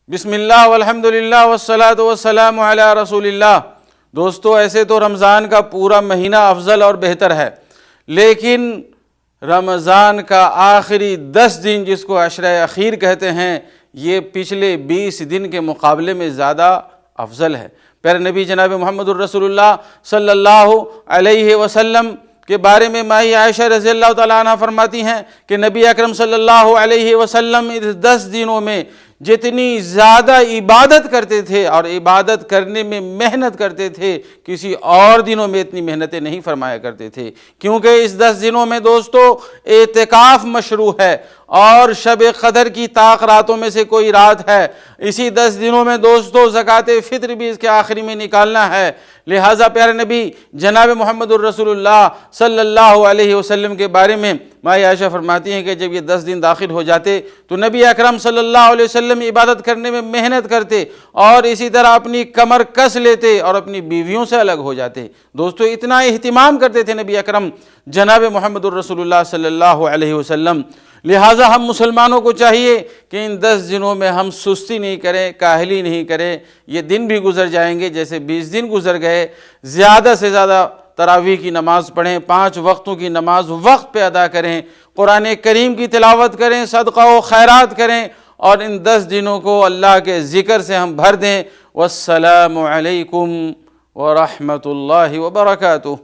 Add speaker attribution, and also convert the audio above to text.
Speaker 1: بسم اللہ والحمد للہ والصلاة والسلام علی رسول اللہ۔ دوستو، ایسے تو رمضان کا پورا مہینہ افضل اور بہتر ہے، لیکن رمضان کا آخری 10 دن جس کو عشرہ اخیر کہتے ہیں، یہ پچھلے 20 دن کے مقابلے میں زیادہ افضل ہے۔ پیارے نبی جناب محمد الرسول اللہ صلی اللہ علیہ وسلم کے بارے میں مائی عائشہ رضی اللہ تعالیٰ عنہ فرماتی ہیں کہ نبی اکرم صلی اللہ علیہ وسلم اس 10 دنوں میں جتنی زیادہ عبادت کرتے تھے اور عبادت کرنے میں محنت کرتے تھے، کسی اور دنوں میں اتنی محنتیں نہیں فرمایا کرتے تھے، کیونکہ اس 10 دنوں میں دوستو اعتکاف مشروع ہے اور شب قدر کی طاق راتوں میں سے کوئی رات ہے۔ اسی 10 دنوں میں دوستو زکوٰۃ فطر بھی اس کے آخری میں نکالنا ہے۔ لہٰذا پیارے نبی جناب محمد الرسول اللہ صلی اللہ علیہ وسلم کے بارے میں مائی عائشہ فرماتی ہیں کہ جب یہ 10 دن داخل ہو جاتے تو نبی اکرم صلی اللہ علیہ وسلم عبادت کرنے میں محنت کرتے اور اسی طرح اپنی کمر کس لیتے اور اپنی بیویوں سے الگ ہو جاتے۔ دوستو، اتنا اہتمام کرتے تھے نبی اکرم جناب محمد الرسول اللہ صلی اللہ علیہ وسلم۔ لہٰذا ہم مسلمانوں کو چاہیے کہ ان 10 دنوں میں ہم سستی نہیں کریں، کاہلی نہیں کریں۔ یہ دن بھی گزر جائیں گے جیسے 20 دن گزر گئے۔ زیادہ سے زیادہ تراویح کی نماز پڑھیں، 5 وقتوں کی نماز وقت پہ ادا کریں، قرآن کریم کی تلاوت کریں، صدقہ و خیرات کریں اور ان 10 دنوں کو اللہ کے ذکر سے ہم بھر دیں۔ والسلام علیکم ورحمۃ اللہ وبرکاتہ۔